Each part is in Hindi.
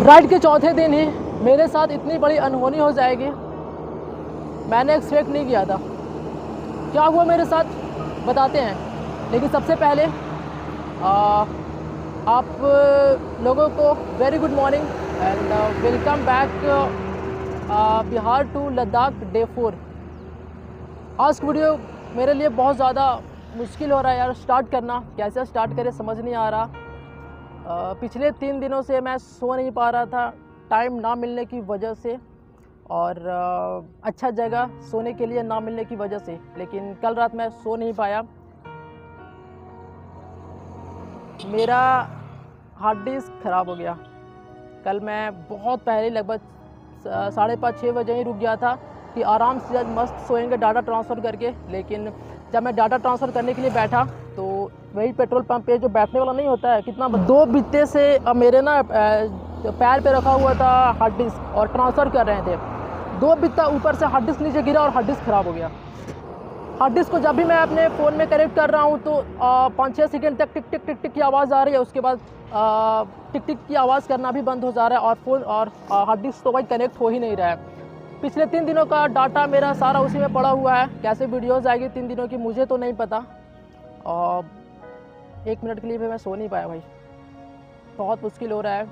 राइड के चौथे दिन ही मेरे साथ इतनी बड़ी अनहोनी हो जाएगी मैंने एक्सपेक्ट नहीं किया था। क्या हुआ मेरे साथ बताते हैं, लेकिन सबसे पहले आप लोगों को very good morning and welcome back Bihar to Ladakh day 4। आज की वीडियो मेरे लिए बहुत ज़्यादा मुश्किल हो रहा है यार, स्टार्ट करना कैसे स्टार्ट करें समझ नहीं आ रहा। पिछले 3 दिनों से मैं सो नहीं पा रहा था टाइम ना मिलने की वजह से और अच्छा जगह सोने के लिए ना मिलने की वजह से, लेकिन कल रात मैं सो नहीं पाया। मेरा हार्ड डिस्क ख़राब हो गया। कल मैं बहुत पहले लगभग 5:30-6 बजे ही रुक गया था कि आराम से आज मस्त सोएंगे डाटा ट्रांसफ़र करके, लेकिन जब मैं डाटा ट्रांसफ़र करने के लिए बैठा तो वही पेट्रोल पंप पे जो बैठने वाला नहीं होता है, कितना 2 बित्ते से मेरे ना पैर पे रखा हुआ था हार्ड डिस्क और ट्रांसफ़र कर रहे थे। 2 बित्ता ऊपर से हार्ड डिस्क नीचे गिरा और हार्ड डिस्क ख़राब हो गया। हार्ड डिस्क को जब भी मैं अपने फ़ोन में कनेक्ट कर रहा हूँ तो 5-6 सेकंड तक टिक टिक टिक टिक की आवाज़ आ रही है, उसके बाद टिक टिक की आवाज़ करना भी बंद हो जा रहा है और फ़ोन और हार्ड डिस्क तो भाई कनेक्ट हो ही नहीं रहा है। पिछले 3 दिनों का डाटा मेरा सारा उसी में पड़ा हुआ है। कैसे वीडियोज़ आएगी 3 दिनों की मुझे तो नहीं पता, और 1 मिनट के लिए भी मैं सो नहीं पाया भाई। बहुत मुश्किल हो रहा है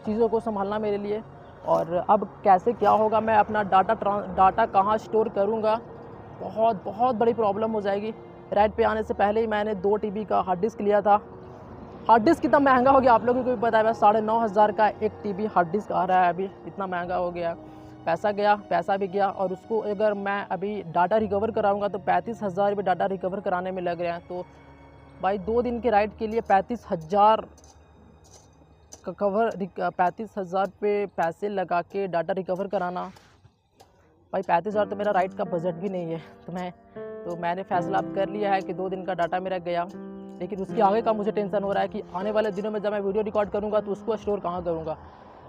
चीज़ों को संभालना मेरे लिए, और अब कैसे क्या होगा, मैं अपना डाटा कहाँ स्टोर करूँगा, बहुत बड़ी प्रॉब्लम हो जाएगी। राइड पे आने से पहले ही मैंने 2 TB का हार्ड डिस्क लिया था। हार्ड डिस्क कितना महंगा हो गया आप लोगों को भी पता है, बस 9,500 का 1 TB हार्ड डिस्क आ रहा है अभी, इतना महंगा हो गया। पैसा भी गया, और उसको अगर मैं अभी डाटा रिकवर कराऊँगा तो 35,000 रुपये डाटा रिकवर कराने में लग रहे हैं। तो भाई 2 दिन के राइड के लिए 35,000 का 35,000 पे पैसे लगा के डाटा रिकवर कराना, भाई 35,000 तो मेरा राइड का बजट भी नहीं है। तो मैंने फ़ैसला अब कर लिया है कि 2 दिन का डाटा मेरा गया, लेकिन उसके आगे का मुझे टेंशन हो रहा है कि आने वाले दिनों में जब मैं वीडियो रिकॉर्ड करूँगा तो उसको स्टोर कहाँ करूँगा।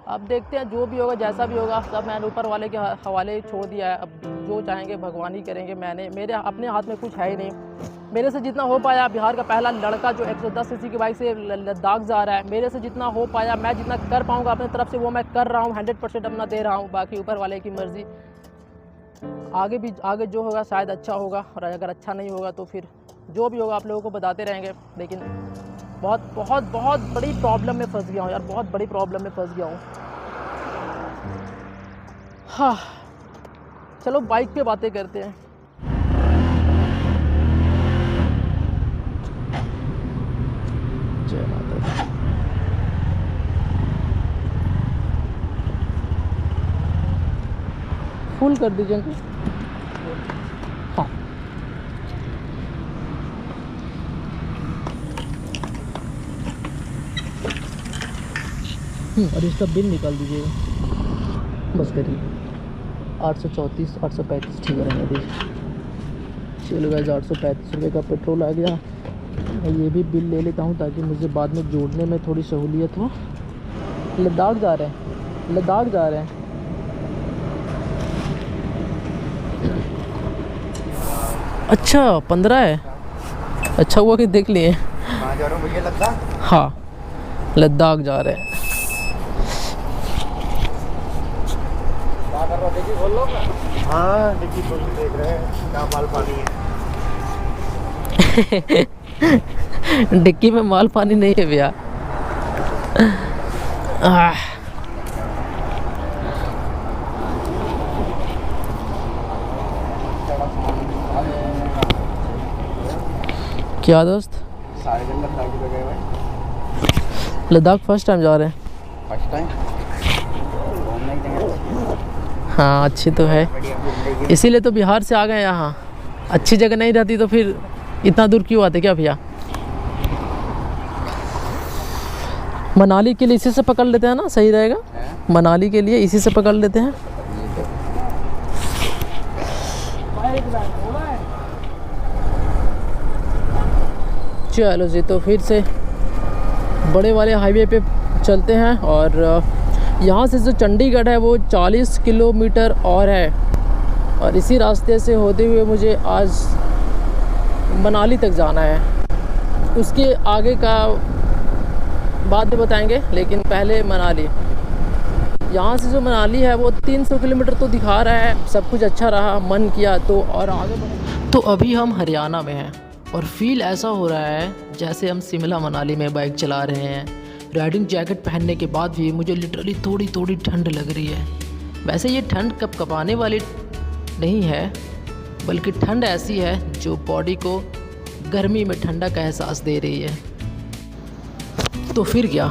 अब देखते हैं, जो भी होगा जैसा भी होगा सब मैंने ऊपर वाले के हवाले छोड़ दिया है। अब जो चाहेंगे भगवान ही करेंगे। मेरे अपने हाथ में कुछ है ही नहीं। मेरे से जितना हो पाया, बिहार का पहला लड़का जो 110 cc की बाइक से लद्दाख जा रहा है, मेरे से जितना हो पाया, मैं जितना कर पाऊँगा अपनी तरफ से वो मैं कर रहा हूँ, 100% अपना दे रहा हूँ। बाकी ऊपर वाले की मर्ज़ी, आगे जो होगा शायद अच्छा होगा, और अगर अच्छा नहीं होगा तो फिर जो भी होगा आप लोगों को बताते रहेंगे। लेकिन बहुत बड़ी प्रॉब्लम में फंस गया हूँ यार, बहुत बड़ी प्रॉब्लम में फंस गया हूँ। हाँ चलो बाइक पे बातें करते हैं। जय माता दी। फुल कर दीजिए अंकल। हाँ और इसका बिल निकाल दीजिएगा, बस करिए। 834 835 ठीक है दीजिए। चलो गाइस 835 रुपये का पेट्रोल आ गया। मैं ये भी बिल ले लेता हूँ ताकि मुझे बाद में जोड़ने में थोड़ी सहूलियत हो। लद्दाख जा रहे हैं। अच्छा 15 है, अच्छा हुआ कि देख लिए। कहाँ जा रहे हो भैया? लद्दाख? हाँ लद्दाख जा रहे हैं। क्या कर रहा हो? डिग्गी खोल लो। हाँ डिग्गी खोल के देख रहे हैं क्या माल पानी है। डिक्की में माल पानी नहीं है भैया। क्या दोस्त? सारे दिन लद्दाख की जगह भाई। लद्दाख फर्स्ट टाइम जा रहे हैं? फर्स्ट टाइम घूमने की जगह। हाँ अच्छी तो है, इसीलिए तो बिहार से आ गए यहाँ। अच्छी जगह नहीं रहती तो फिर इतना दूर क्यों आते क्या भैया? मनाली के लिए इसी से पकड़ लेते हैं ना, सही रहेगा। मनाली के लिए इसी से पकड़ लेते हैं। चलो जी, तो फिर से बड़े वाले हाईवे पे चलते हैं, और यहाँ से जो चंडीगढ़ है वो 40 किलोमीटर और है, और इसी रास्ते से होते हुए मुझे आज मनाली तक जाना है। उसके आगे का बाद में बताएंगे, लेकिन पहले मनाली। यहाँ से जो मनाली है वो 300 किलोमीटर तो दिखा रहा है। सब कुछ अच्छा रहा, मन किया तो और आगे बढ़े। तो अभी हम हरियाणा में हैं और फील ऐसा हो रहा है जैसे हम शिमला मनाली में बाइक चला रहे हैं। राइडिंग जैकेट पहनने के बाद भी मुझे लिटरली थोड़ी थोड़ी ठंड लग रही है। वैसे ये ठंड कपकपाने वाली नहीं है, बल्कि ठंड ऐसी है जो बॉडी को गर्मी में ठंडा का एहसास दे रही है। तो फिर क्या,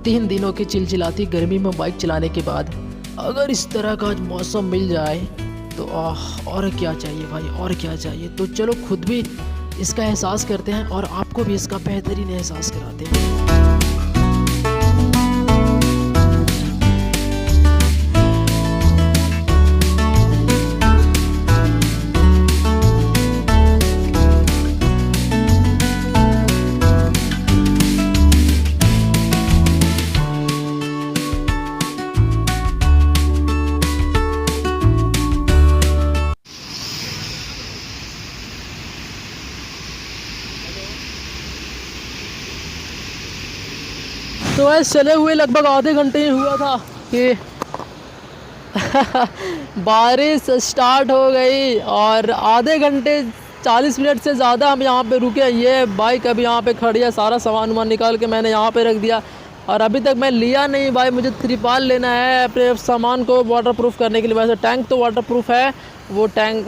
3 दिनों की चिलचिलाती गर्मी में बाइक चलाने के बाद अगर इस तरह का मौसम मिल जाए तो और क्या चाहिए भाई, और क्या चाहिए। तो चलो खुद भी इसका एहसास करते हैं और आपको भी इसका बेहतरीन एहसास कराते हैं। तो ऐसे चले हुए लगभग आधे घंटे ही हुआ था कि बारिश स्टार्ट हो गई और आधे घंटे 40 मिनट से ज़्यादा हम यहाँ पे रुके। ये बाइक अभी यहाँ पे खड़ी है, सारा सामान वामान निकाल के मैंने यहाँ पे रख दिया और अभी तक मैं लिया नहीं भाई। मुझे त्रिपाल लेना है अपने सामान को वाटरप्रूफ करने के लिए। वैसे टैंक तो वाटरप्रूफ है, वो टैंक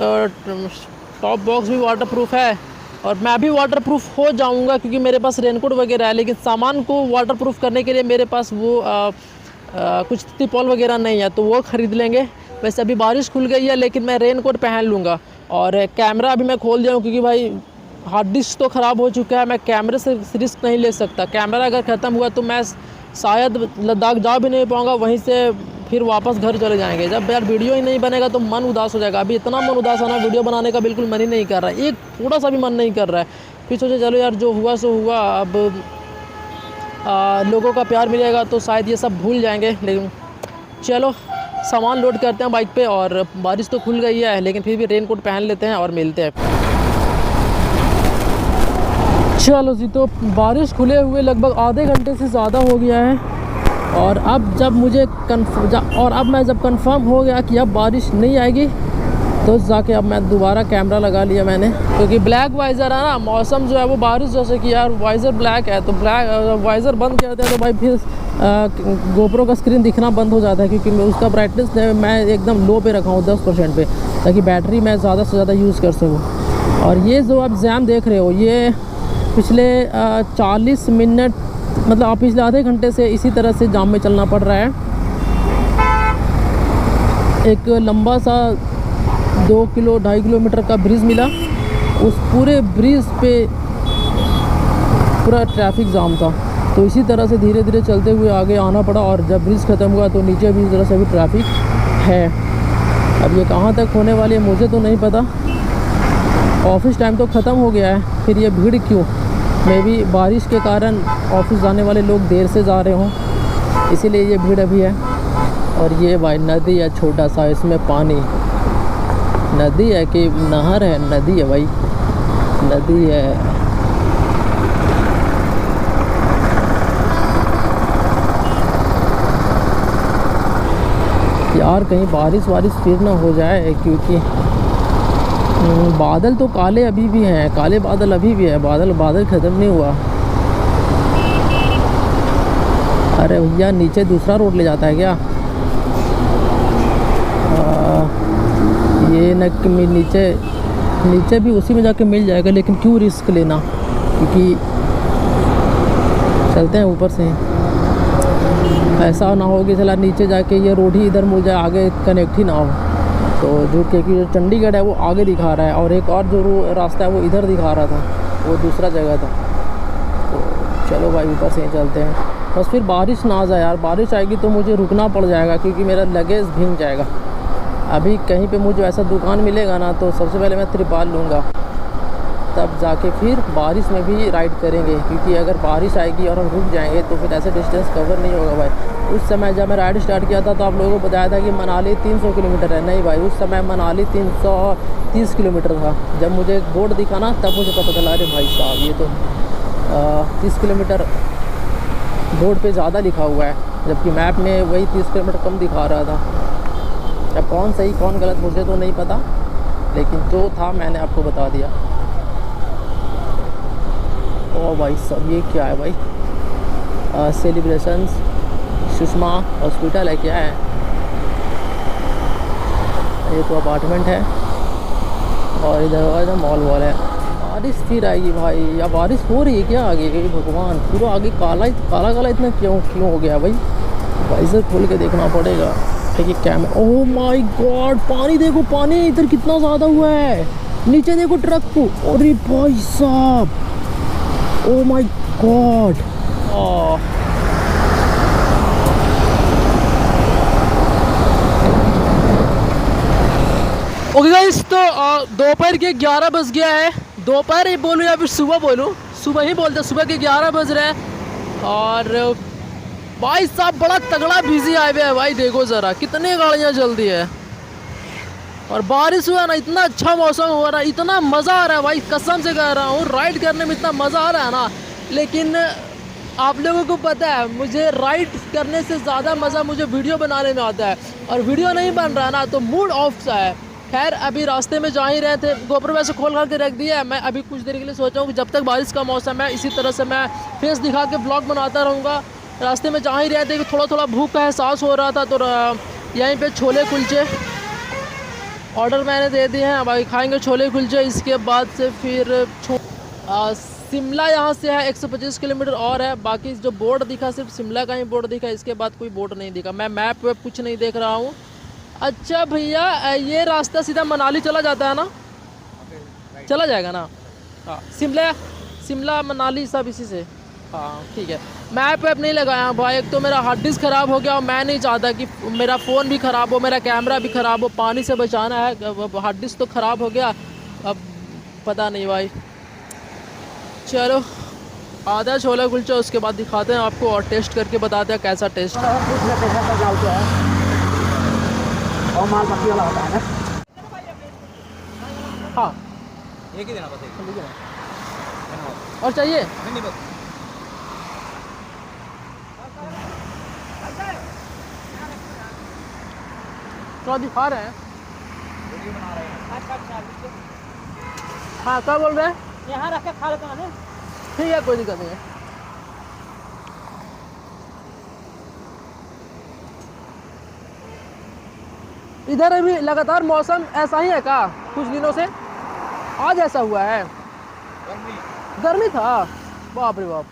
टॉप बॉक्स भी वाटरप्रूफ है और मैं भी वाटरप्रूफ हो जाऊंगा क्योंकि मेरे पास रेनकोट वगैरह है। लेकिन सामान को वाटरप्रूफ करने के लिए मेरे पास वो कुछ तिरपाल वगैरह नहीं है, तो वो ख़रीद लेंगे। वैसे अभी बारिश खुल गई है लेकिन मैं रेनकोट पहन लूँगा। और कैमरा अभी मैं खोल दिया हूँ क्योंकि भाई हार्ड डिस्क तो ख़राब हो चुका है, मैं कैमरे से रिस्क नहीं ले सकता। कैमरा अगर ख़त्म हुआ तो मैं शायद लद्दाख जा भी नहीं पाऊँगा, वहीं से फिर वापस घर चले जाएंगे। जब यार वीडियो ही नहीं बनेगा तो मन उदास हो जाएगा। अभी इतना मन उदास है ना, वीडियो बनाने का बिल्कुल मन ही नहीं कर रहा है, एक थोड़ा सा भी मन नहीं कर रहा है। फिर सोचे चलो यार जो हुआ सो हुआ, अब लोगों का प्यार मिलेगा तो शायद ये सब भूल जाएंगे। लेकिन चलो सामान लोड करते हैं बाइक पे। और बारिश तो खुल गई है लेकिन फिर भी रेनकोट पहन लेते हैं और मिलते हैं। चलो जी, तो बारिश खुले हुए लगभग आधे घंटे से ज़्यादा हो गया है और अब जब मुझे मैं जब कंफर्म हो गया कि अब बारिश नहीं आएगी तो जाके अब मैं दोबारा कैमरा लगा लिया मैंने, क्योंकि ब्लैक वाइज़र है ना। मौसम जो है वो बारिश जैसे कि यार वाइज़र ब्लैक है, तो ब्लैक वाइज़र बंद करते हैं तो भाई फिर गोप्रो का स्क्रीन दिखना बंद हो जाता है। क्योंकि मैं उसका ब्राइटनेस मैं एकदम लो पे रखा हूँ 10% पे, ताकि बैटरी मैं ज़्यादा से ज़्यादा यूज़ कर सकूँ। और ये जो आप जैम देख रहे हो, ये पिछले 40 मिनट मतलब आप पिछले आधे घंटे से इसी तरह से जाम में चलना पड़ रहा है। एक लंबा सा 2-2.5 किलोमीटर का ब्रिज मिला, उस पूरे ब्रिज पे पूरा ट्रैफिक जाम था। तो इसी तरह से धीरे धीरे चलते हुए आगे आना पड़ा और जब ब्रिज ख़त्म हुआ तो नीचे भी इस तरह से भी ट्रैफिक है। अब ये कहाँ तक होने वाली है मुझे तो नहीं पता। ऑफिस टाइम तो ख़त्म हो गया है, फिर ये भीड़ क्यों? मे भी बारिश के कारण ऑफिस जाने वाले लोग देर से जा रहे हों, इसीलिए ये भीड़ अभी है। और ये भाई नदी है छोटा सा, इसमें पानी, नदी है कि नहर है? नदी है भाई, नदी है। यार कहीं बारिश फिर ना हो जाए, क्योंकि बादल तो काले अभी भी हैं, काले बादल अभी भी है, बादल ख़त्म नहीं हुआ। अरे भैया नीचे दूसरा रोड ले जाता है क्या? ये न नीचे भी उसी में जाके मिल जाएगा, लेकिन क्यों रिस्क लेना, क्योंकि चलते हैं ऊपर से। ऐसा ना हो कि चला नीचे जाके ये रोड ही इधर मुड़ जाए, आगे कनेक्ट ही ना हो। तो जो क्योंकि जो चंडीगढ़ है वो आगे दिखा रहा है और एक और जो रास्ता है वो इधर दिखा रहा था, वो दूसरा जगह था। तो चलो भाई ऊपर से ही चलते हैं। बस फिर बारिश ना आ जाए यार, बारिश आएगी तो मुझे रुकना पड़ जाएगा क्योंकि मेरा लगेज भीग जाएगा। अभी कहीं पे मुझे ऐसा दुकान मिलेगा ना तो सबसे पहले मैं त्रिपाल लूँगा, तब जाके फिर बारिश में भी राइड करेंगे। क्योंकि अगर बारिश आएगी और हम रुक जाएंगे तो फिर ऐसे डिस्टेंस कवर नहीं होगा भाई। उस समय जब मैं राइड स्टार्ट किया था तो आप लोगों को बताया था कि मनाली 300 किलोमीटर है। नहीं भाई, उस समय मनाली 330 किलोमीटर था। जब मुझे बोर्ड दिखा ना तब मुझे पता चला, अरे भाई साहब ये तो 30 किलोमीटर बोर्ड पे ज़्यादा लिखा हुआ है। जबकि मैप में वही 30 किलोमीटर कम दिखा रहा था। अब कौन सही कौन गलत मुझे तो नहीं पता, लेकिन जो था मैंने आपको बता दिया। ओ भाई सब ये क्या है भाई, सेलिब्रेशंस सुषमा हॉस्पिटल है क्या है? ये तो अपार्टमेंट है और इधर मॉल वॉल है। बारिश फिर आएगी भाई, या बारिश हो रही है क्या आगे? भगवान, पूरा आगे काला काला इतना क्यों हो गया भाई? वाइजर खोल के देखना पड़ेगा। ठीक है कैमरा, ओह माय गॉड, पानी देखो, पानी इधर कितना ज़्यादा हुआ है। नीचे देखो ट्रक को, अरे भाई साहब, oh my God. Okay guys, तो दोपहर के 11 बज गया है। दोपहर ही बोलूँ या फिर सुबह बोलूँ, सुबह ही बोलते, सुबह के 11 बज रहे हैं। और भाई साहब बड़ा तगड़ा बिजी हाईवे है भाई, देखो ज़रा कितनी गाड़ियाँ चलती है। और बारिश हुआ ना, इतना अच्छा मौसम हो रहा है, इतना मज़ा आ रहा है भाई, कसम से कह रहा हूँ, राइड करने में इतना मज़ा आ रहा है ना। लेकिन आप लोगों को पता है, मुझे राइड करने से ज़्यादा मज़ा मुझे वीडियो बनाने में आता है। और वीडियो नहीं बन रहा ना तो मूड ऑफ सा है। खैर अभी रास्ते में जा ही रहे थे, गोप्रो वैसे खोल कर के रख दिया है। मैं अभी कुछ देर के लिए सोचा हूँ कि जब तक बारिश का मौसम है इसी तरह से मैं फेस दिखा के ब्लॉग बनाता रहूँगा। रास्ते में जा ही रहे थे कि थोड़ा थोड़ा भूख का एहसास हो रहा था, तो यहीं पे छोले कुलचे ऑर्डर मैंने दे दिए हैं। भाई खाएंगे छोले कुलचे। इसके बाद से फिर शिमला यहाँ से है 125 किलोमीटर और है। बाकी जो बोर्ड दिखा सिर्फ शिमला का ही बोर्ड दिखा, इसके बाद कोई बोर्ड नहीं दिखा। मैं मैप वेप कुछ नहीं देख रहा हूँ। अच्छा भैया, ये रास्ता सीधा मनाली चला जाता है ना? चला जाएगा ना? हाँ, शिमला मनाली सब इसी से। हाँ ठीक है। मैप वेप नहीं लगाया भाई, एक तो मेरा हार्ड डिस्क ख़राब हो गया और मैं नहीं चाहता कि मेरा फ़ोन भी ख़राब हो, मेरा कैमरा भी ख़राब हो। पानी से बचाना है, हार्ड डिस्क तो ख़राब हो गया, अब पता नहीं भाई। चलो आधा छोला कुलचा, उसके बाद दिखाते हैं आपको और टेस्ट करके बताते हैं कैसा टेस्ट है। और माल पत्ती वाला होता है ना? हाँ एक ही देना बस, एक और चाहिए नहीं बस। तो दिखा रहे हैं, वीडियो बना रहे हैं। अच्छा, हाँ क्या बोल रहे हैं? यहाँ रख के खा लेते हैं। ठीक है, कोई दिक्कत नहीं है। इधर अभी लगातार मौसम ऐसा ही है का? कुछ दिनों से आज ऐसा हुआ है? गर्मी था, बाप रे बाप।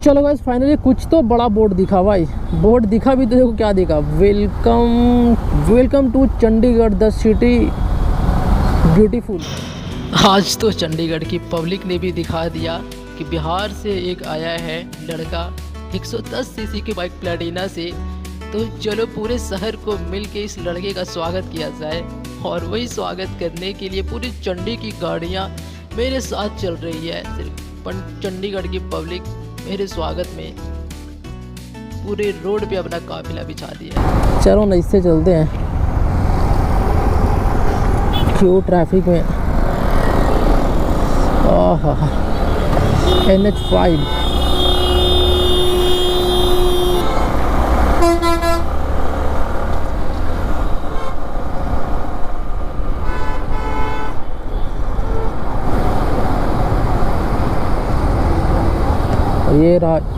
चलो गाइस, फाइनली कुछ तो बड़ा बोर्ड दिखा भाई। बोर्ड दिखा भी तो देखो क्या दिखा, welcome to Chandigarh the city beautiful. आज तो चंडीगढ़ की पब्लिक ने भी दिखा दिया कि बिहार से एक आया है लड़का 110 सीसी की बाइक प्लेटिना से। तो चलो पूरे शहर को मिलके इस लड़के का स्वागत किया जाए। और वही स्वागत करने के लिए पूरी चंडी की गाड़ियाँ मेरे साथ चल रही है। सिर्फ चंडीगढ़ की पब्लिक मेरे स्वागत में पूरे रोड पे अपना काफिला बिछा दिया। चलो ना, इससे चलते हैं क्यों ट्रैफिक में। NH5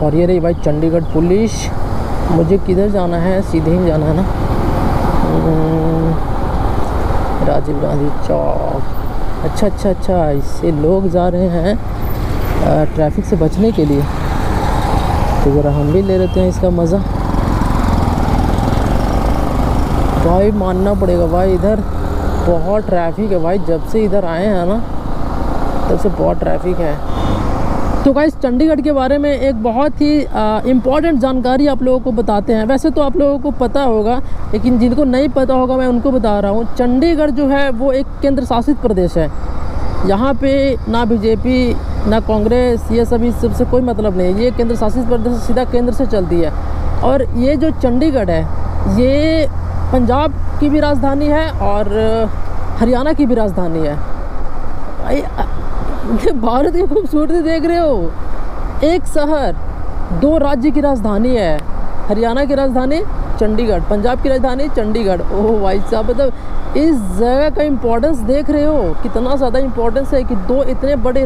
और ये रही भाई चंडीगढ़ पुलिस। मुझे किधर जाना है? सीधे ही जाना है ना, राजीव गांधी चौक। अच्छा, इससे लोग जा रहे हैं ट्रैफिक से बचने के लिए, तो ज़रा हम भी ले लेते हैं इसका मज़ा। भाई मानना पड़ेगा भाई, इधर बहुत ट्रैफिक है भाई। जब से इधर आए हैं ना तब से बहुत ट्रैफिक है। तो गाइस, चंडीगढ़ के बारे में एक बहुत ही इम्पॉर्टेंट जानकारी आप लोगों को बताते हैं। वैसे तो आप लोगों को पता होगा, लेकिन जिनको नहीं पता होगा मैं उनको बता रहा हूँ। चंडीगढ़ जो है वो एक केंद्र शासित प्रदेश है। यहाँ पे ना बीजेपी ना कांग्रेस, ये सभी सबसे कोई मतलब नहीं है। ये केंद्र शासित प्रदेश सीधा केंद्र से चलती है। और ये जो चंडीगढ़ है ये पंजाब की भी राजधानी है और हरियाणा की भी राजधानी है। भाई भारत की खूबसूरती देख रहे हो, एक शहर दो राज्य की राजधानी है, हरियाणा की राजधानी चंडीगढ़, पंजाब की राजधानी चंडीगढ़। ओह भाई साहब, मतलब इस जगह का इम्पोर्टेंस देख रहे हो, कितना ज़्यादा इम्पोर्टेंस है कि दो इतने बड़े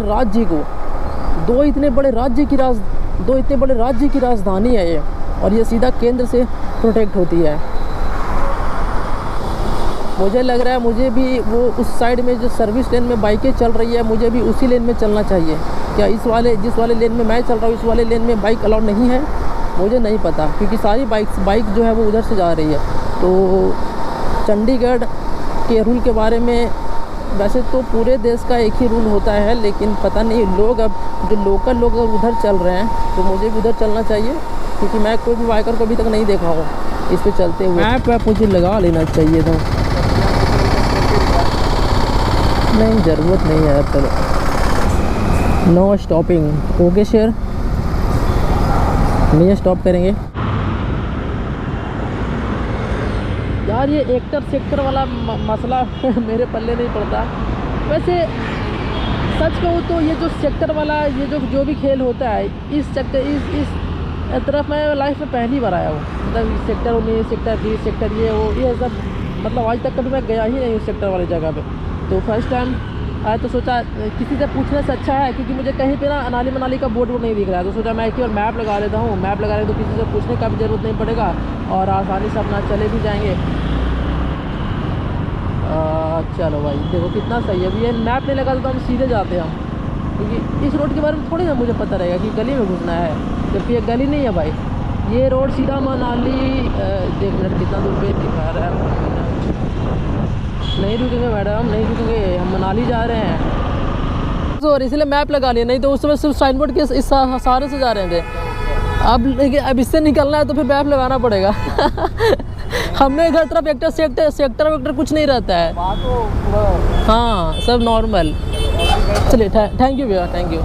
राज्य की राजधानी है ये, और ये सीधा केंद्र से प्रोटेक्ट होती है। मुझे लग रहा है मुझे भी वो उस साइड में जो सर्विस लेन में बाइकें चल रही है, मुझे भी उसी लेन में चलना चाहिए क्या? जिस वाले लेन में मैं चल रहा हूँ, इस वाले लेन में बाइक अलाउड नहीं है? मुझे नहीं पता, क्योंकि सारी बाइक जो है वो उधर से जा रही है। तो चंडीगढ़ के रूल के बारे में वैसे तो पूरे देश का एक ही रूल होता है, लेकिन पता नहीं लोग अब जो लोकल लोग उधर चल रहे हैं, तो मुझे भी उधर चलना चाहिए, क्योंकि मैं कोई भी बाइकर को अभी तक नहीं देखा हूँ इस पे चलते हुए। मैप मुझे लगा लेना चाहिए था, नहीं ज़रूरत नहीं है। चलो नो स्टॉपिंग, ओके शेयर, नहीं स्टॉप करेंगे यार। ये एक्टर सेक्टर वाला मसला मेरे पल्ले नहीं पड़ता। वैसे सच कहूँ तो ये जो सेक्टर वाला ये जो भी खेल होता है, इस तरफ मैं लाइफ में पहली बार आया हूँ। मतलब सेक्टर 19, सेक्टर 20, सेक्टर ये सब, मतलब आज तक कभी मैं गया ही नहीं हूँ सेक्टर वाली जगह पे। तो फर्स्ट टाइम आया तो सोचा किसी से पूछने से अच्छा है, क्योंकि मुझे कहीं पे ना अनाली मनाली का बोर्ड नहीं दिख रहा है, तो सोचा मैं एक बार मैप लगा लेता हूँ। मैप लगा ले तो किसी से पूछने का भी ज़रूरत नहीं पड़ेगा, और आसानी से अपना चले भी जाएंगे। चलो भाई देखो कितना सही है। अभी ये मैप नहीं लगा तो हम सीधे जाते हैं हम, क्योंकि इस रोड के बारे में थोड़ी ना मुझे पता रहेगा कि गली में घुसना है, जबकि ये गली नहीं है भाई, ये रोड सीधा मनाली। देख मिनट कितना दूर पे दिखा रहा है। नहीं रुकेंगे मैडम, नहीं रुकेंगे, हम मनाली जा रहे हैं। तो इसलिए मैप लगा लिया, नहीं तो उस समय सिर्फ साइन बोर्ड के इस सहारे से जा रहे थे। अब इससे निकलना है तो फिर मैप लगाना पड़ेगा। हमने इधर तरफ एक्टर सेक्टर वेक्टर कुछ नहीं रहता है। हाँ सब नॉर्मल। चलिए थैंक यू भैया, थैंक यू।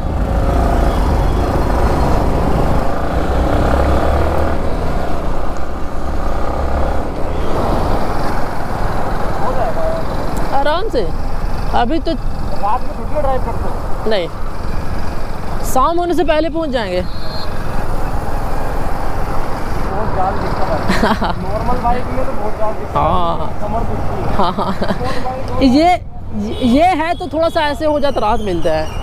आराम से। अभी तो रात में कितने ड्राइव करते हो? नहीं, शाम होने से पहले पहुंच जाएंगे। बहुत ज़्यादा दिक्कत है। नॉर्मल बाइक में तो बहुत ज़्यादा दिक्कत है, कमर दुखती है। हाँ ये है तो थोड़ा सा ऐसे हो जाता, राहत मिलता है।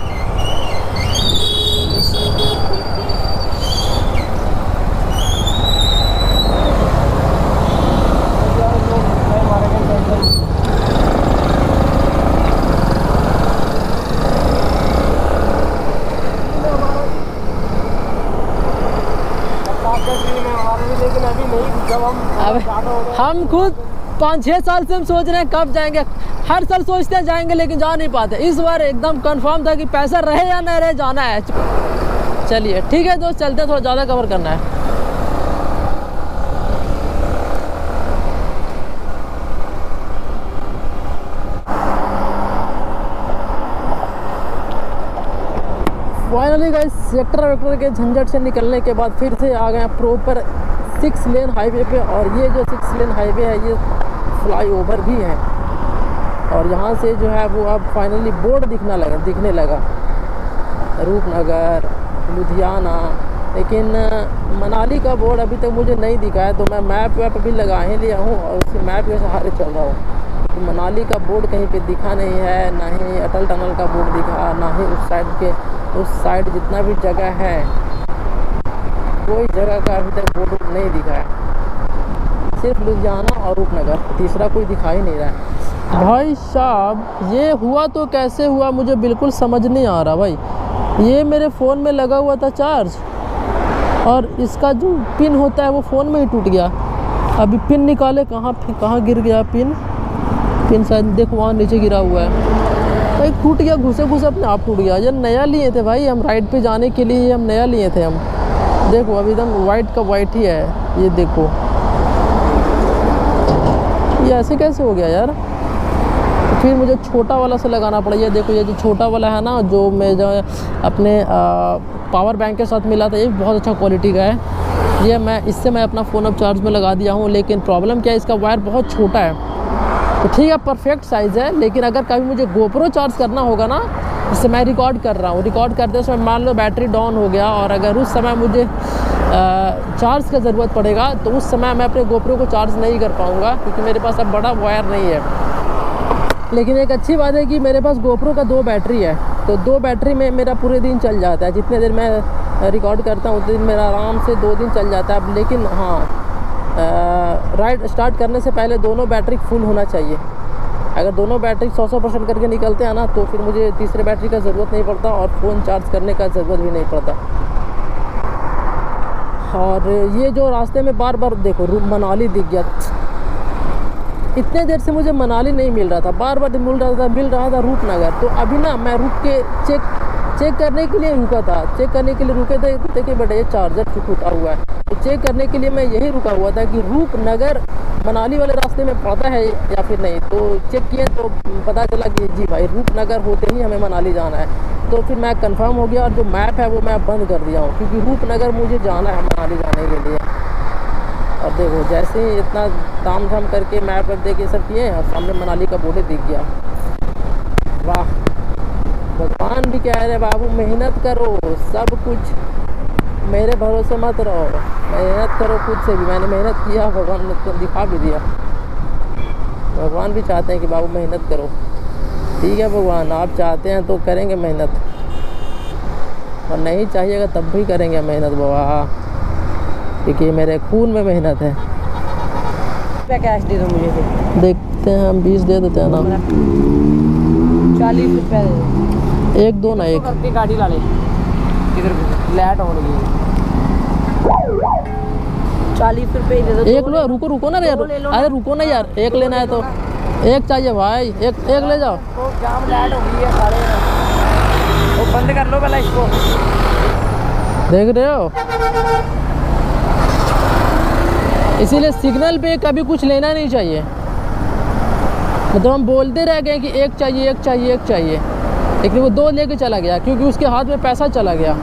हम खुद 5-6 साल से हम सोच रहे हैं कब जाएंगे। हर साल सोचते हैं जाएंगे, लेकिन जा नहीं पाते। इस बार एकदम कंफर्म था कि पैसा रहे या न रहे, जाना है। चलिए ठीक है दोस्त, चलते हैं, थोड़ा ज़्यादा कवर करना है। फाइनली गाइस सेक्टर वेक्टर के झंझट से निकलने के बाद फिर से आ गए प्रॉपर 6 लेन हाईवे पे। और ये जो 6 लेन हाईवे है ये फ्लाईओवर भी है, और यहाँ से जो है वो अब फाइनली बोर्ड दिखने लगा रूपनगर, लुधियाना। लेकिन मनाली का बोर्ड अभी तक मुझे नहीं दिखा है, तो मैं मैप अभी लगा ही लिया हूँ और उसी मैप के सहारे चल रहा हूँ। तो मनाली का बोर्ड कहीं पे दिखा नहीं है, ना ही अटल टनल का बोर्ड दिखा, ना ही उस साइड जितना भी जगह है कोई जगह का अभी तक बोर्ड नहीं दिखा है। सिर्फ लुधियाना और रूपनगर, तीसरा कोई दिखाई नहीं रहा है। भाई साहब ये हुआ तो कैसे हुआ मुझे बिल्कुल समझ नहीं आ रहा भाई। ये मेरे फ़ोन में लगा हुआ था चार्ज, और इसका जो पिन होता है वो फ़ोन में ही टूट गया। अभी पिन निकाले, कहाँ गिर गया पिन शायद देखो वहाँ नीचे गिरा हुआ है भाई। टूट गया, घुसे अपने आप टूट गया। ये नया लिए थे भाई हम, राइड पे जाने के लिए हम नया लिए थे हम। देखो अभी एकदम वाइट का वाइट ही है, ये देखो ये ऐसे कैसे हो गया यार। तो फिर मुझे छोटा वाला से लगाना पड़ा। ये देखो ये जो छोटा वाला है ना, जो मैं जो अपने पावर बैंक के साथ मिला था, ये बहुत अच्छा क्वालिटी का है। ये इससे मैं अपना फ़ोन अब चार्ज में लगा दिया हूँ। लेकिन प्रॉब्लम क्या है, इसका वायर बहुत छोटा है। तो ठीक है परफेक्ट साइज़ है, लेकिन अगर कभी मुझे गोप्रो चार्ज करना होगा ना, जिससे मैं रिकॉर्ड कर रहा हूँ, रिकॉर्ड करते समय मान लो बैटरी डाउन हो गया, और अगर उस समय मुझे चार्ज का ज़रूरत पड़ेगा, तो उस समय मैं अपने गोप्रो को चार्ज नहीं कर पाऊँगा क्योंकि मेरे पास अब बड़ा वायर नहीं है। लेकिन एक अच्छी बात है कि मेरे पास गोप्रो का 2 बैटरी है, तो 2 बैटरी में मेरा पूरे दिन चल जाता है। जितने देर मैं रिकॉर्ड करता हूँ उतने दिन मेरा आराम से 2 दिन चल जाता है। अब लेकिन हाँ, राइड स्टार्ट करने से पहले दोनों बैटरी फुल होना चाहिए। अगर दोनों बैटरी 100% करके निकलते हैं ना, तो फिर मुझे तीसरे बैटरी का ज़रूरत नहीं पड़ता और फ़ोन चार्ज करने का ज़रूरत भी नहीं पड़ता। और ये जो रास्ते में बार बार देखो मनाली दिख गया। इतने देर से मुझे मनाली नहीं मिल रहा था, बार बार मिल रहा था रूपनगर। तो अभी ना मैं रुक के चेक करने के लिए रुका था। चेक करने के लिए रुके थे, देखिए बेटा ये चार्जर टूटा हुआ है, तो चेक करने के लिए मैं यही रुका हुआ था कि रूपनगर मनाली वाले रास्ते में पड़ता है या फिर नहीं। तो चेक किए तो पता चला कि जी भाई रूपनगर होते ही हमें मनाली जाना है। तो फिर मैं कंफर्म हो गया और जो मैप है वो मैं बंद कर दिया हूँ, क्योंकि रूपनगर मुझे जाना है मनाली जाने के लिए। और देखो जैसे ही इतना ताम झाम करके मैप पर देख ये सब किए और सामने मनाली का बोर्ड दिख गया। वाह, भगवान भी कह रहे बाबू मेहनत करो, सब कुछ मेरे भरोसे मत रहो, मेहनत करो खुद से भी। मैंने मेहनत किया, भगवान ने तो दिखा भी दिया। भगवान भी चाहते हैं कि बाबू मेहनत करो। ठीक है भगवान, आप चाहते हैं तो करेंगे मेहनत, और नहीं चाहिएगा तब भी करेंगे मेहनत बाबा, क्योंकि मेरे खून में मेहनत है। कैश दे दो मुझे फिर। देखते हैं, हम 20 दे देते हैं ना। 40 रुपये दे दो। 1 2 ना 1 करके गाड़ी ला ले, किधर लाइट ऑन होगी। 40 रुपये दे दो। 1 लो, रुको ना यार, अरे रुको ना यार, 1 लेना है तो 1 चाहिए भाई, 1 ले जाओ। तो जाम लाइट हो गई है सारे, वो बंद कर लो पहले इसको। देख रहे हो, इसीलिए सिग्नल पे कभी कुछ लेना नहीं चाहिए। मतलब हम बोलते रह गए कि 1 चाहिए 1 चाहिए 1 चाहिए, लेकिन वो 2 लेके चला गया क्योंकि उसके हाथ में पैसा चला गया।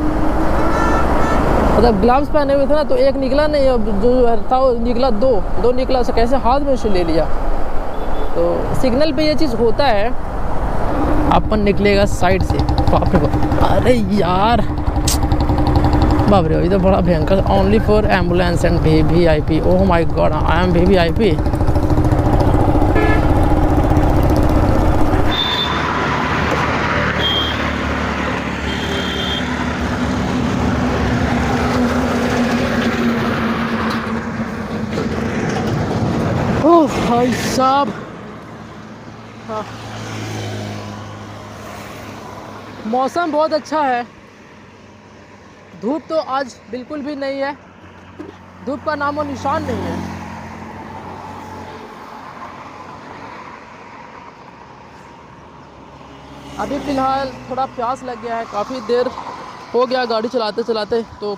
मतलब ग्लव्स पहने हुए थे ना, तो 1 निकला नहीं, अब जो था वो निकला 2 निकला, से कैसे हाथ में से ले लिया। तो सिग्नल पे ये चीज़ होता है। अपन निकलेगा साइड से, बाप रे बाप, अरे यार बाप रे, ये तो बड़ा भयंकर। Only for ambulance and VIP। Oh my God, I am VIP। ओह भाई साहब, हाँ मौसम बहुत अच्छा है। धूप तो आज बिल्कुल भी नहीं है, धूप का नामो निशान नहीं है। अभी फ़िलहाल थोड़ा प्यास लग गया है, काफ़ी देर हो गया गाड़ी चलाते चलाते, तो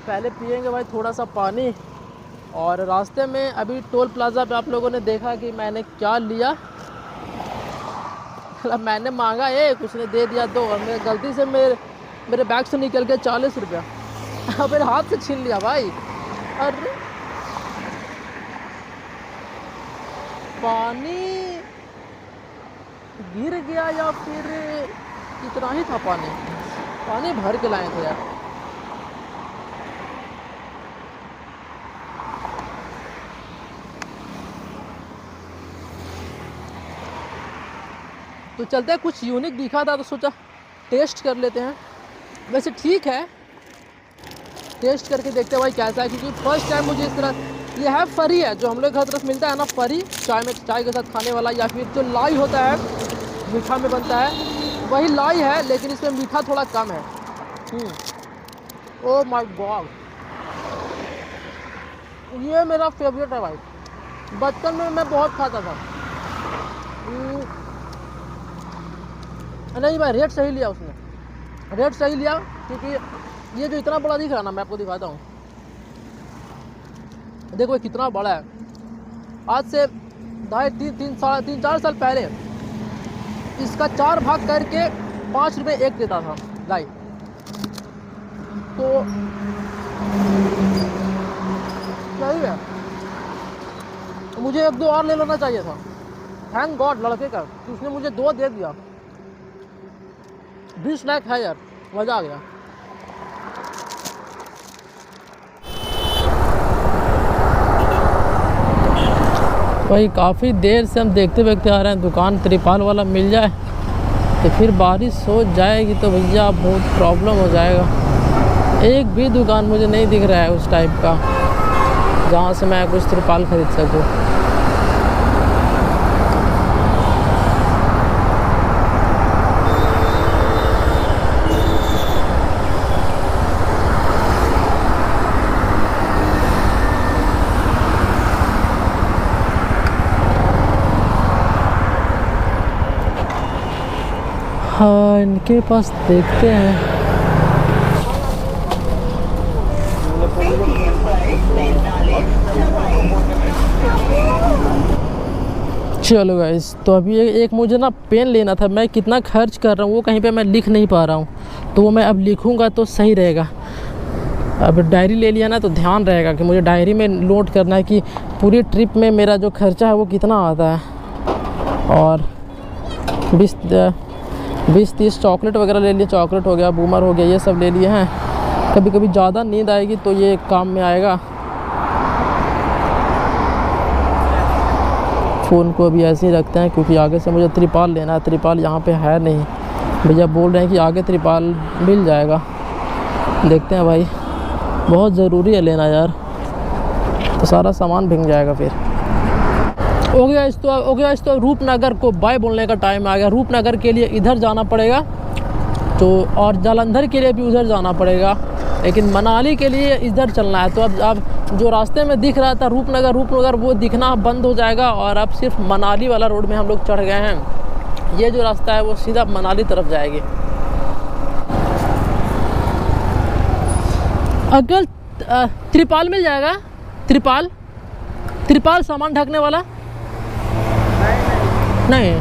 पहले पिएंगे भाई थोड़ा सा पानी। और रास्ते में अभी टोल प्लाज़ा पे आप लोगों ने देखा कि मैंने क्या लिया। मतलब मैंने मांगा 1, उसने दे दिया 2, और मैं गलती से मेरे बैग से निकल गया 40 रुपया। मेरे हाथ से छीन लिया भाई। अरे पानी गिर गया या फिर इतना ही था पानी भर के लाए थे यार। तो चलते हैं, कुछ यूनिक दिखा था तो सोचा टेस्ट कर लेते हैं। वैसे ठीक है, टेस्ट करके देखते हैं भाई कैसा है, क्योंकि फर्स्ट टाइम मुझे इस तरह, ये है फरी है जो हम लोग घर तरफ मिलता है ना, फरी चाय के साथ खाने वाला, या फिर जो लाई होता है मीठा में बनता है वही लाई है, लेकिन इसमें मीठा थोड़ा कम है। ओह माय गॉड, ये मेरा फेवरेट है भाई। बचपन में मैं बहुत खाता था। नहीं भाई, रेट सही लिया उसने, रेट सही लिया, क्योंकि ये जो इतना बड़ा दिख रहा है ना, मैं आपको दिखाता हूँ। देखो ये कितना बड़ा है। आज से 2.5 3 4 साल पहले इसका 4 भाग करके 5 रुपये 1 देता था लाई। तो सही है, तो मुझे 1 2 और ले लेना चाहिए था। थैंक गॉड लड़के का कि उसने मुझे 2 दे दिया। 20 लाख है यार, मज़ा आ गया। भाई काफ़ी देर से हम देखते देखते आ रहे हैं दुकान त्रिपाल वाला मिल जाए, तो फिर बारिश हो जाएगी तो भैया बहुत प्रॉब्लम हो जाएगा। एक भी दुकान मुझे नहीं दिख रहा है उस टाइप का जहाँ से मैं कुछ त्रिपाल खरीद सकूँ। हाँ, इनके पास देखते हैं। चलो गाइस, तो अभी एक मुझे ना पेन लेना था। मैं कितना खर्च कर रहा हूँ वो कहीं पे मैं लिख नहीं पा रहा हूँ, तो वो मैं अब लिखूँगा तो सही रहेगा। अब डायरी ले लिया ना तो ध्यान रहेगा कि मुझे डायरी में नोट करना है कि पूरी ट्रिप में मेरा जो खर्चा है वो कितना आता है। और 20-30 चॉकलेट वगैरह ले लिए, चॉकलेट हो गया, बूमर हो गया, ये सब ले लिए हैं। कभी कभी ज़्यादा नींद आएगी तो ये काम में आएगा। फ़ोन को अभी ऐसे ही रखते हैं क्योंकि आगे से मुझे त्रिपाल लेना है। त्रिपाल यहाँ पे है नहीं, भैया बोल रहे हैं कि आगे त्रिपाल मिल जाएगा। देखते हैं भाई, बहुत ज़रूरी है लेना यार, तो सारा सामान भिंग जाएगा फिर। हो गया इस तो रूपनगर को बाय बोलने का टाइम आ गया। रूपनगर के लिए इधर जाना पड़ेगा तो, और जालंधर के लिए भी उधर जाना पड़ेगा, लेकिन मनाली के लिए इधर चलना है। तो अब जो रास्ते में दिख रहा था रूपनगर वो दिखना बंद हो जाएगा और अब सिर्फ मनाली वाला रोड में हम लोग चढ़ गए हैं। ये जो रास्ता है वो सीधा मनाली तरफ जाएगी। अगर त्रिपाल मिल जाएगा, त्रिपाल सामान ढकने वाला नहीं।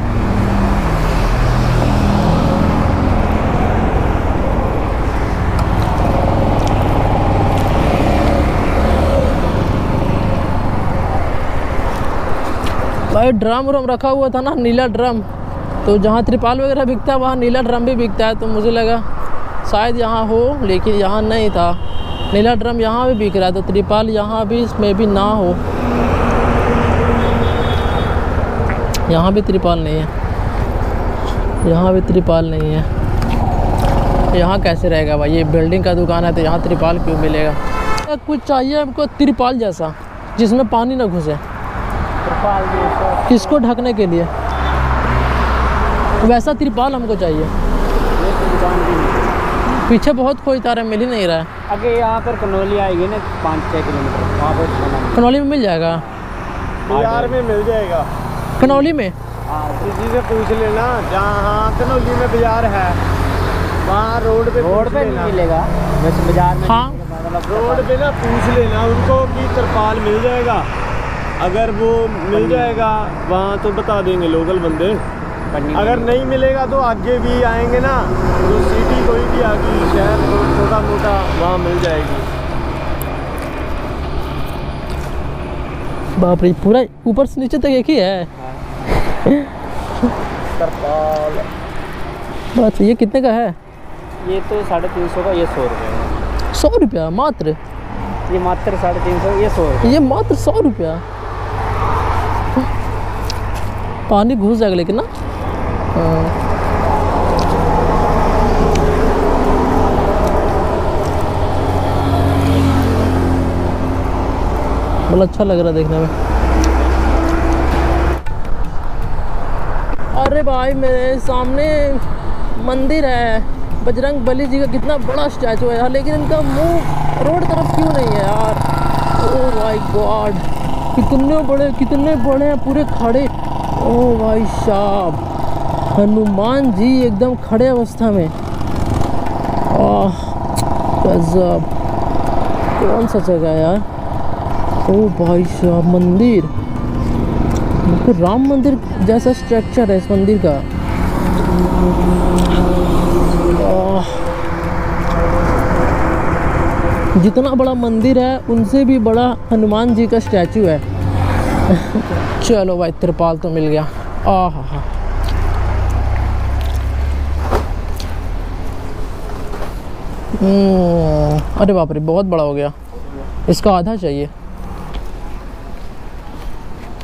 भाई ड्रम रखा हुआ था ना, नीला ड्रम, तो जहाँ त्रिपाल वगैरह बिकता है वहाँ नीला ड्रम भी बिकता है। तो मुझे लगा शायद यहाँ हो, लेकिन यहाँ नहीं था। नीला ड्रम यहाँ भी बिक रहा है, तो त्रिपाल यहाँ भी इसमें भी ना हो। यहाँ भी त्रिपाल नहीं है, यहाँ भी त्रिपाल नहीं है। यहाँ कैसे रहेगा भाई, ये बिल्डिंग का दुकान है तो यहाँ त्रिपाल क्यों मिलेगा। कुछ चाहिए हमको त्रिपाल जैसा जिसमें पानी ना घुसे, किसको ढकने के लिए वैसा त्रिपाल हमको चाहिए। पीछे बहुत खोज तार है, मिल ही नहीं रहा है। आगे यहाँ पर कनौली आएगी ना 5-6 किलोमीटर, वहाँ पर कनौली में मिल जाएगा, बिहार में मिल जाएगा। कनौली में किसी से पूछ लेना जहाँ कनौली में बाजार है, वहाँ रोड पे नहीं मिलेगा, वैसे बाजार में। हाँ, रोड पे ना पूछ लेना उनको कि त्रिपाल मिल जाएगा। अगर वो मिल जाएगा वहाँ तो बता देंगे लोकल बंदे। अगर नहीं मिलेगा तो आगे भी आएंगे ना, तो सिटी कोई भी आगे शहर छोटा मोटा वहाँ मिल जाएगी। बाप रे, पूरा ऊपर से नीचे तक एक ही है। त्रिपाल बात ये कितने का है? ये तो 350 का, ये 100 रुपये। 100 रुपया मात्र? ये मात्र 350, ये 100 रुपये। ये मात्र 100 रुपया? पानी घुस जाएगा लेकिन ना। बड़ा अच्छा लग रहा है देखने में। अरे भाई मेरे सामने मंदिर है, बजरंग बली जी का कितना बड़ा स्टैचू है यार, लेकिन इनका मुंह रोड तरफ क्यों नहीं है यार। ओह माय गॉड, कितने बड़े हैं, पूरे खड़े। ओह भाई साहब, हनुमान जी एकदम खड़े अवस्था में। आह गजब, कौन सा जगह है यार। ओह भाई साहब, मंदिर तो राम मंदिर जैसा स्ट्रक्चर है इस मंदिर का। जितना बड़ा मंदिर है उनसे भी बड़ा हनुमान जी का स्टैचू है। चलो भाई, त्रिपाल तो मिल गया। आहा हा, अरे बाप रे, बहुत बड़ा हो गया, इसका आधा चाहिए।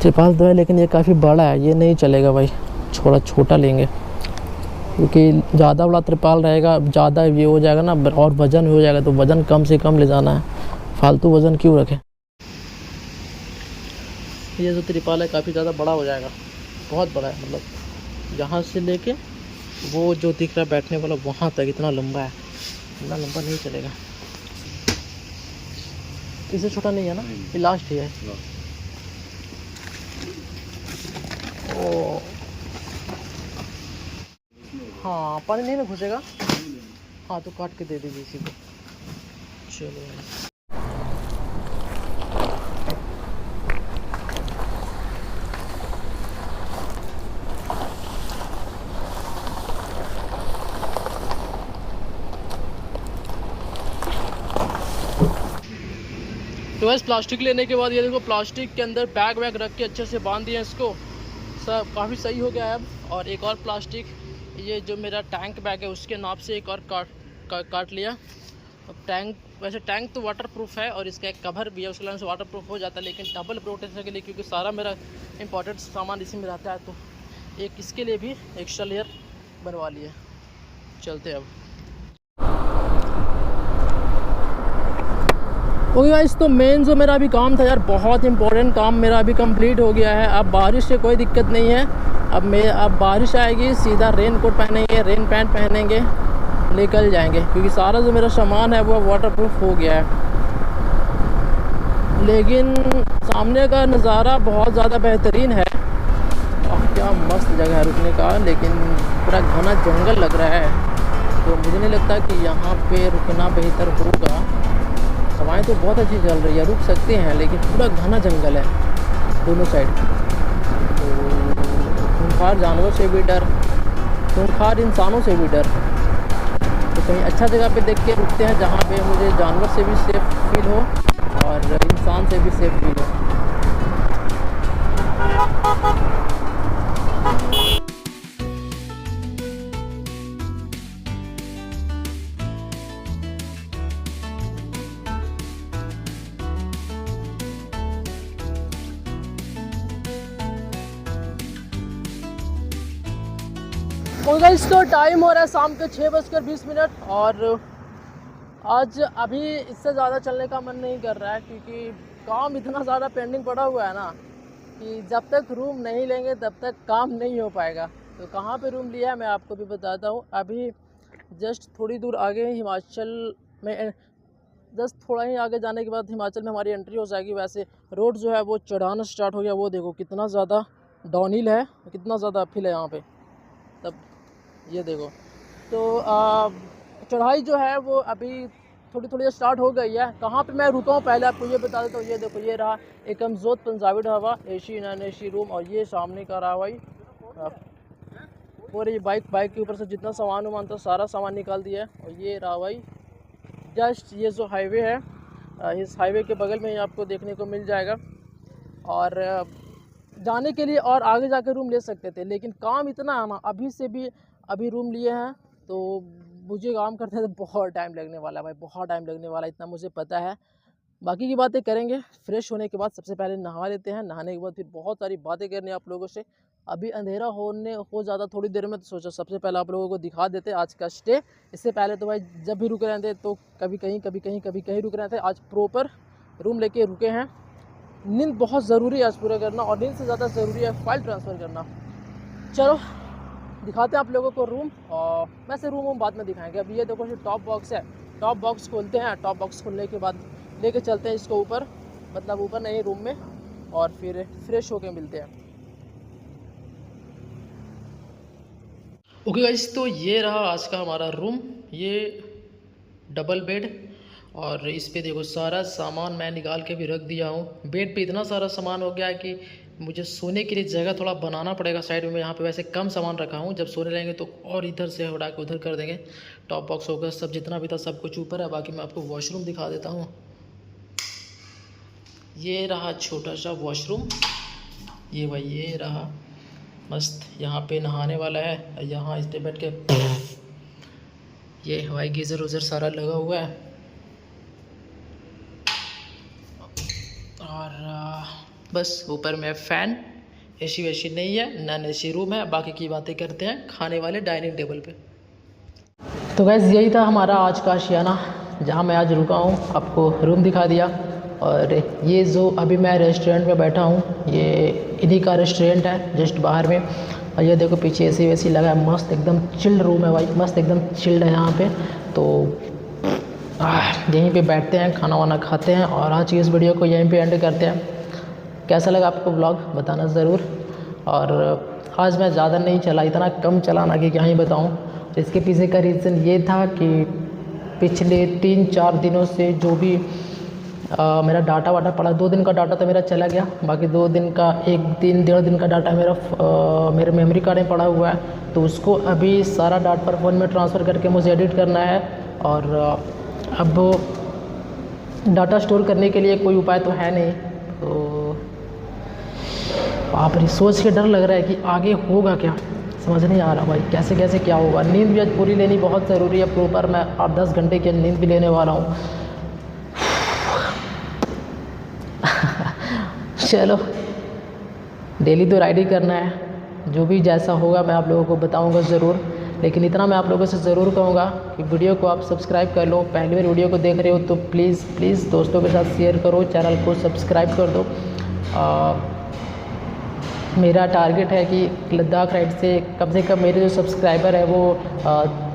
त्रिपाल तो है लेकिन ये काफ़ी बड़ा है, ये नहीं चलेगा भाई, थोड़ा छोटा लेंगे क्योंकि ज़्यादा बड़ा त्रिपाल रहेगा, ज़्यादा ये हो जाएगा ना और वज़न हो जाएगा, तो वज़न कम से कम ले जाना है, फालतू वज़न क्यों रखें। ये जो त्रिपाल है काफ़ी ज़्यादा बड़ा हो जाएगा, बहुत बड़ा है, मतलब यहाँ से लेके वो जो दिख रहा है बैठने वाला वहाँ तक इतना लंबा है, इतना लंबा नहीं चलेगा। इससे छोटा नहीं है ना, ये लास्ट ही है। ओ हाँ, पानी नहीं ना घुसेगा, हाँ तो काट के दे दीजिए इसी को। चलो तो बस प्लास्टिक लेने के बाद ये देखो प्लास्टिक के अंदर बैग वैग रख के अच्छे से बांध दिया इसको, सब काफ़ी सही हो गया है अब। और एक और प्लास्टिक, ये जो मेरा टैंक बैग है उसके नाप से एक और काट लिया। अब टैंक, वैसे टैंक तो वाटर प्रूफ है और इसका एक कवर भी है, उसके से वाटर प्रूफ हो जाता है, लेकिन डबल प्रोटेक्शन के लिए क्योंकि सारा मेरा इंपॉर्टेंट सामान इसी में रहता है, तो एक इसके लिए भी एक्स्ट्रा लेयर बनवा लिए। चलते अब। ओके गाइस, तो मेन जो मेरा अभी काम था यार, बहुत इंपॉर्टेंट काम मेरा अभी कंप्लीट हो गया है। अब बारिश से कोई दिक्कत नहीं है, अब बारिश आएगी सीधा रेन कोट पहनेंगे, रेन पैंट पहनेंगे, निकल जाएंगे, क्योंकि सारा जो मेरा सामान है वो वाटर प्रूफ हो गया है। लेकिन सामने का नज़ारा बहुत ज़्यादा बेहतरीन है और क्या मस्त जगह है रुकने का, लेकिन पूरा घना जंगल लग रहा है, तो मुझे नहीं लगता कि यहाँ पे रुकना बेहतर होगा। हवाएं तो बहुत अच्छी चल रही है, रुक सकते हैं, लेकिन पूरा घना जंगल है दोनों साइड, तो खूंखार जानवरों से भी डर, खूंखार इंसानों से भी डर। तो कहीं अच्छा जगह पे देख के रुकते हैं जहाँ पे मुझे जानवर से भी सेफ फील हो और इंसान से भी सेफ फील हो। और गाइस, तो टाइम हो रहा है शाम के 6:20 और आज अभी इससे ज़्यादा चलने का मन नहीं कर रहा है, क्योंकि काम इतना ज़्यादा पेंडिंग पड़ा हुआ है ना कि जब तक रूम नहीं लेंगे तब तक काम नहीं हो पाएगा। तो कहाँ पे रूम लिया है मैं आपको भी बताता हूँ। अभी जस्ट थोड़ी दूर आगे हिमाचल में, जस्ट थोड़ा ही आगे जाने के बाद हिमाचल में हमारी एंट्री हो जाएगी। वैसे रोड जो है वो चढ़ाना स्टार्ट हो गया, वो देखो कितना ज़्यादा डाउनहिल है, कितना ज़्यादा अपहिल है यहाँ पे, तब ये देखो। तो चढ़ाई जो है वो अभी थोड़ी थोड़ी स्टार्ट हो गई है। कहाँ पे मैं रुका हूँ पहले आपको ये बता देता हूँ। ये देखो, ये रहा एक अमजोद Punjabi dhaba, AC non AC room, और ये सामने का रहा भाई पूरी बाइक के ऊपर से जितना सामान वामान था सारा सामान निकाल दिया है। और ये रहा भाई जस्ट ये जो हाईवे है, इस हाईवे के बगल में ही आपको देखने को मिल जाएगा। और जाने के लिए और आगे जाकर रूम ले सकते थे, लेकिन काम इतना है ना, अभी से भी अभी रूम लिए हैं तो मुझे काम करते हैं तो बहुत टाइम लगने वाला है भाई, बहुत टाइम लगने वाला है, इतना मुझे पता है। बाकी की बातें करेंगे फ्रेश होने के बाद। सबसे पहले नहा लेते हैं, नहाने के बाद फिर बहुत सारी बातें करनी आप लोगों से। अभी अंधेरा हो ज़्यादा थोड़ी देर में, तो सोचा सबसे पहले आप लोगों को दिखा देते आज का स्टे। इससे पहले तो भाई जब भी रुके रहते तो कभी कहीं कभी कहीं कभी कहीं रुक रहे थे, आज प्रॉपर रूम लेके रुके हैं। नींद बहुत ज़रूरी है आज पूरा करना, और नींद से ज़्यादा ज़रूरी है फाइल ट्रांसफ़र करना। चलो दिखाते हैं आप लोगों को रूम, और वैसे रूम बाद में दिखाएंगे। अब ये देखो, जो टॉप बॉक्स है, टॉप बॉक्स खोलते हैं। टॉप बॉक्स खोलने के बाद लेके चलते हैं इसको ऊपर, मतलब ऊपर नहीं रूम में, और फिर फ्रेश होके मिलते हैं। ओके गाइस, तो ये रहा आज का हमारा रूम। ये डबल बेड, और इस पे देखो सारा सामान मैं निकाल के भी रख दिया हूँ। बेड पे इतना सारा सामान हो गया है कि मुझे सोने के लिए जगह थोड़ा बनाना पड़ेगा साइड में। यहाँ पे वैसे कम सामान रखा हूँ, जब सोने रहेंगे तो और इधर से उड़ा के उधर कर देंगे। टॉप बॉक्स होगा, सब जितना भी था सब कुछ ऊपर है। बाकी मैं आपको वॉशरूम दिखा देता हूँ। ये रहा छोटा सा वॉशरूम, ये भाई ये रहा मस्त। यहाँ पे नहाने वाला है, यहाँ इस पे बैठ के ये हवाई गीज़र उज़र सारा लगा हुआ है। और बस ऊपर में फ़ैन, एसी वैसी नहीं है, नॉन एसी रूम है। बाकी की बातें करते हैं खाने वाले डाइनिंग टेबल पे। तो गैस यही था हमारा आज का आशियाना, जहाँ मैं आज रुका हूँ। आपको रूम दिखा दिया। और ये जो अभी मैं रेस्टोरेंट में बैठा हूँ, ये इन्हीं का रेस्टोरेंट है जस्ट बाहर में। और ये देखो पीछे एसी वैसी लगा है, मस्त एकदम चिल्ड रूम है भाई, मस्त एकदम चिल्ड है यहाँ पे। तो यहीं पे बैठते हैं, खाना वाना खाते हैं और आज की इस वीडियो को यहीं पे एंड करते हैं। कैसा लगा आपको ब्लॉग बताना ज़रूर। और आज मैं ज़्यादा नहीं चला, इतना कम चला ना कि क्या ही बताऊँ। इसके पीछे का रीज़न ये था कि पिछले 3-4 दिनों से जो भी मेरा डाटा वाटा पड़ा, 2 दिन का डाटा तो मेरा चला गया, बाकी 2 दिन का 1 दिन 1.5 दिन का डाटा मेरा मेरे मेमोरी कार्ड में पड़ा हुआ है। तो उसको अभी सारा डाटा पर फ़ोन में ट्रांसफ़र करके मुझे एडिट करना है। और अब डाटा स्टोर करने के लिए कोई उपाय तो है नहीं। तो आप सोच के डर लग रहा है कि आगे होगा क्या, समझ नहीं आ रहा भाई कैसे कैसे क्या होगा। नींद भी आज पूरी लेनी बहुत ज़रूरी है। प्रॉपर मैं 8-10 घंटे की नींद भी लेने वाला हूँ। चलो डेली तो राइड ही करना है, जो भी जैसा होगा मैं आप लोगों को बताऊंगा ज़रूर। लेकिन इतना मैं आप लोगों से ज़रूर कहूँगा कि वीडियो को आप सब्सक्राइब कर लो। पहली बार वीडियो को देख रहे हो तो प्लीज़ दोस्तों के साथ शेयर करो, चैनल को सब्सक्राइब कर दो। मेरा टारगेट है कि लद्दाख राइड से कम मेरे जो सब्सक्राइबर है वो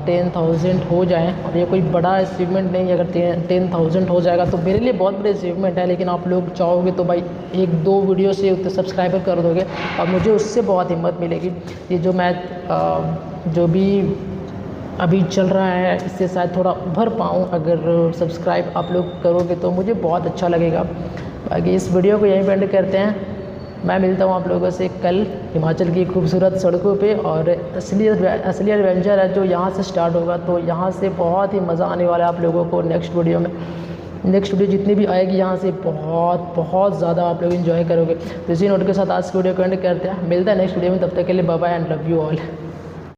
10,000 हो जाएं। और ये कोई बड़ा अचीवमेंट नहीं है, अगर 10,000 हो जाएगा तो मेरे लिए बहुत बड़ी अचीवमेंट है। लेकिन आप लोग चाहोगे तो भाई 1-2 वीडियो से उतने सब्सक्राइबर कर दोगे और मुझे उससे बहुत हिम्मत मिलेगी। ये जो मैं जो भी अभी चल रहा है इससे शायद थोड़ा उभर पाऊँ। अगर सब्सक्राइब आप लोग करोगे तो मुझे बहुत अच्छा लगेगा। बाकी इस वीडियो को यहीं पे एंड करते हैं। मैं मिलता हूँ आप लोगों से कल हिमाचल की खूबसूरत सड़कों पे। और असली एडवेंचर है जो यहाँ से स्टार्ट होगा, तो यहाँ से बहुत ही मज़ा आने वाला है आप लोगों को नेक्स्ट वीडियो में। नेक्स्ट वीडियो जितनी भी आएगी यहाँ से बहुत ज़्यादा आप लोग एंजॉय करोगे। तो इसी नोट के साथ आज की वीडियो को एंड करते हैं। मिलता है नेक्स्ट वीडियो में, तब तक के लिए bye bye and love you all.